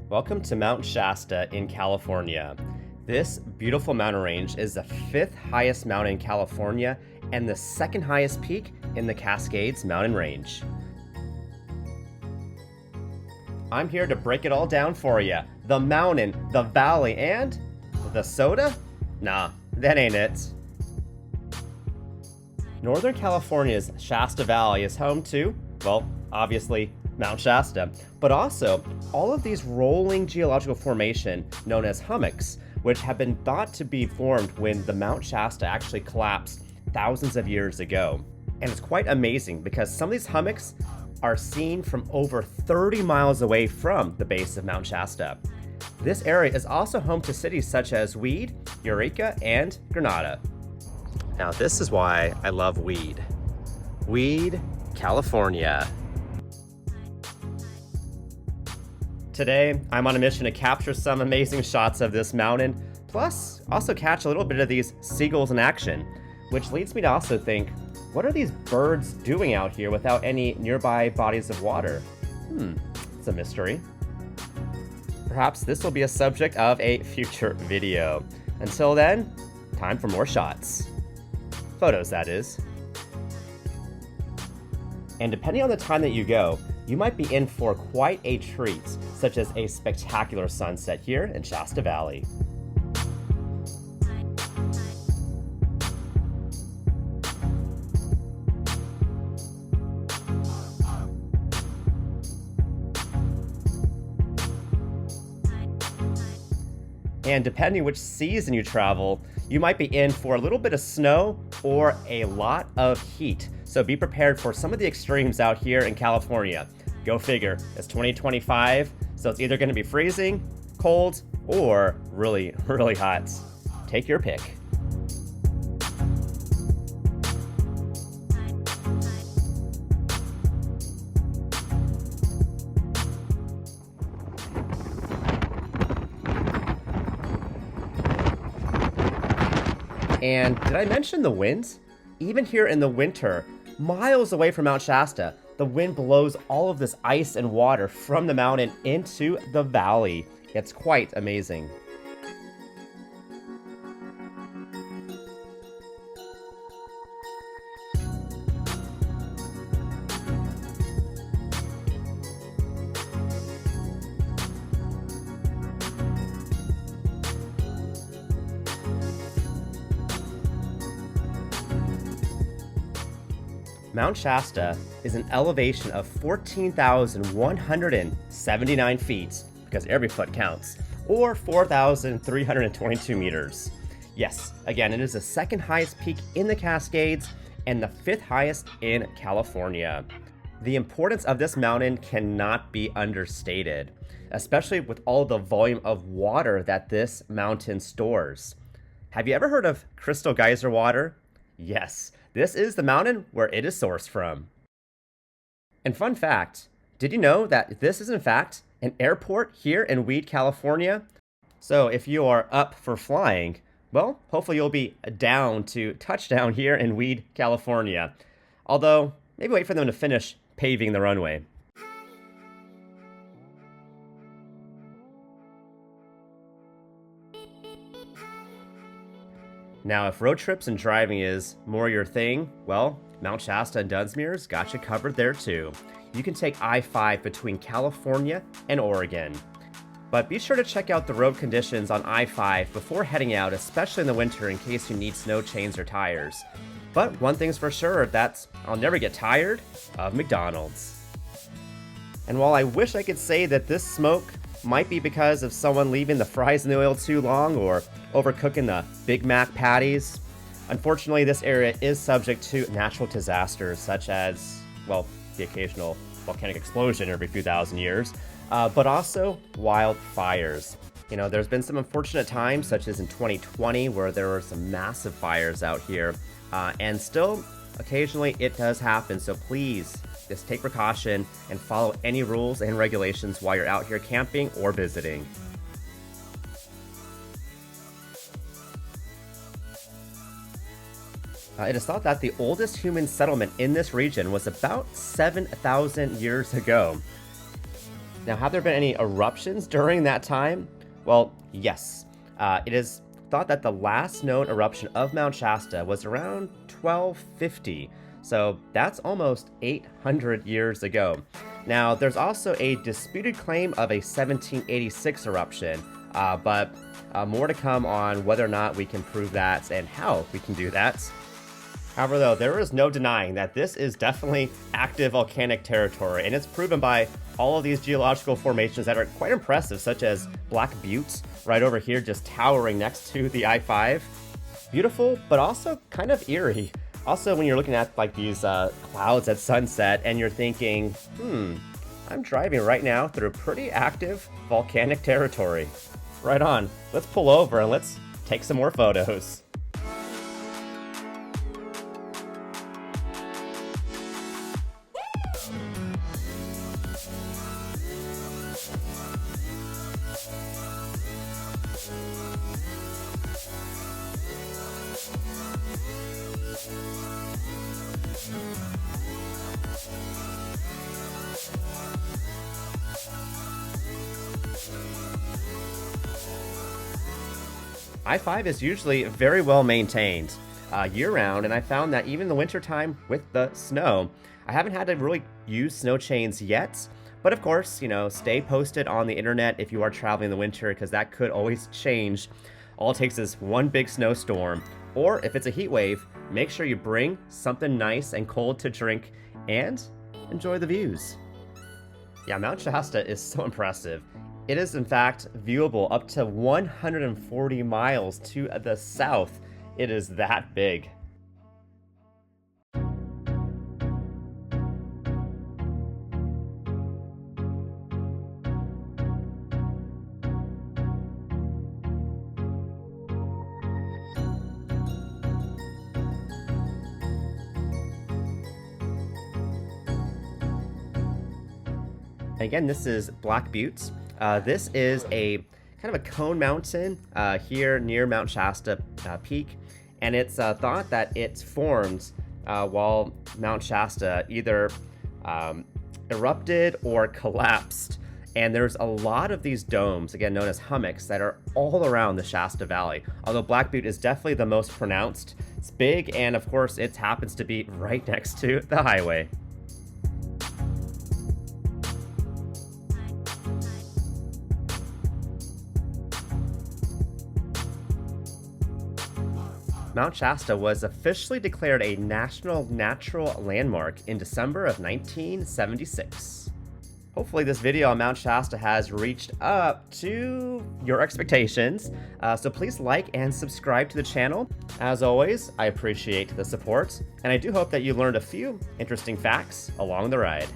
Welcome to Mount Shasta in California. This beautiful mountain range is the fifth highest mountain in California and the second highest peak in the Cascades mountain range. I'm here to break it all down for you. The mountain, the valley, and the soda? Nah, that ain't it. Northern California's Shasta Valley is home to, well, obviously, Mount Shasta, but also all of these rolling geological formation known as hummocks, which have been thought to be formed when the Mount Shasta actually collapsed thousands of years ago. And it's quite amazing because some of these hummocks are seen from over 30 miles away from the base of Mount Shasta. This area is also home to cities such as Weed, Eureka, and Granada. Now this is why I love Weed. Weed, California. Today, I'm on a mission to capture some amazing shots of this mountain, plus also catch a little bit of these seagulls in action, which leads me to also think, what are these birds doing out here without any nearby bodies of water? It's a mystery. Perhaps this will be a subject of a future video. Until then, time for more shots. Photos, that is. And depending on the time that you go, you might be in for quite a treat, such as a spectacular sunset here in Shasta Valley. And depending which season you travel, you might be in for a little bit of snow or a lot of heat. So be prepared for some of the extremes out here in California. Go figure, it's 2025, so it's either going to be freezing, cold, or really, really hot. Take your pick. And did I mention the winds? Even here in the winter, miles away from Mount Shasta, the wind blows all of this ice and water from the mountain into the valley. It's quite amazing. Mount Shasta is an elevation of 14,179 feet, because every foot counts, or 4,322 meters. Yes, again, it is the second highest peak in the Cascades and the fifth highest in California. The importance of this mountain cannot be understated, especially with all the volume of water that this mountain stores. Have you ever heard of crystal geyser water? Yes, this is the mountain where it is sourced from. And fun fact, did you know that this is in fact an airport here in Weed, California? So if you are up for flying, well, hopefully you'll be down to touchdown here in Weed, California. Although, maybe wait for them to finish paving the runway. Now, if road trips and driving is more your thing, well, Mount Shasta and Dunsmuir's got you covered there too. You can take I-5 between California and Oregon. But be sure to check out the road conditions on I-5 before heading out, especially in the winter in case you need snow chains or tires. But one thing's for sure, that's I'll never get tired of McDonald's. And while I wish I could say that this smoke might be because of someone leaving the fries in the oil too long or overcooking the Big Mac patties, unfortunately this area is subject to natural disasters such as, well, the occasional volcanic explosion every few thousand years, but also wildfires. You know, there's been some unfortunate times, such as in 2020, where there were some massive fires out here, and still, occasionally it does happen, so please, just take precaution and follow any rules and regulations while you're out here camping or visiting. It is thought that the oldest human settlement in this region was about 7,000 years ago. Now, have there been any eruptions during that time? Well, yes. It is thought that the last known eruption of Mount Shasta was around 1250. So that's almost 800 years ago. Now, there's also a disputed claim of a 1786 eruption, but more to come on whether or not we can prove that and how we can do that. However, though, there is no denying that this is definitely active volcanic territory, and it's proven by all of these geological formations that are quite impressive, such as Black Butte, right over here, just towering next to the I-5. Beautiful, but also kind of eerie. Also, when you're looking at like these clouds at sunset, and you're thinking, I'm driving right now through pretty active volcanic territory. Right on, let's pull over and let's take some more photos. I-5 is usually very well maintained year-round, and I found that even in the wintertime with the snow, I haven't had to really use snow chains yet. But of course, stay posted on the internet if you are traveling in the winter, because that could always change. All it takes is one big snowstorm, or if it's a heat wave, make sure you bring something nice and cold to drink and enjoy the views. Yeah, Mount Shasta is so impressive. It is in fact viewable up to 140 miles to the south. It is that big. Again, this is Black Butte. This is a kind of a cone mountain here near Mount Shasta Peak, and it's thought that it's formed while Mount Shasta either erupted or collapsed. And there's a lot of these domes, again known as hummocks, that are all around the Shasta Valley. Although Black Butte is definitely the most pronounced. It's big, and of course it happens to be right next to the highway. Mount Shasta was officially declared a National Natural Landmark in December of 1976. Hopefully this video on Mount Shasta has reached up to your expectations, so please like and subscribe to the channel. As always, I appreciate the support, and I do hope that you learned a few interesting facts along the ride.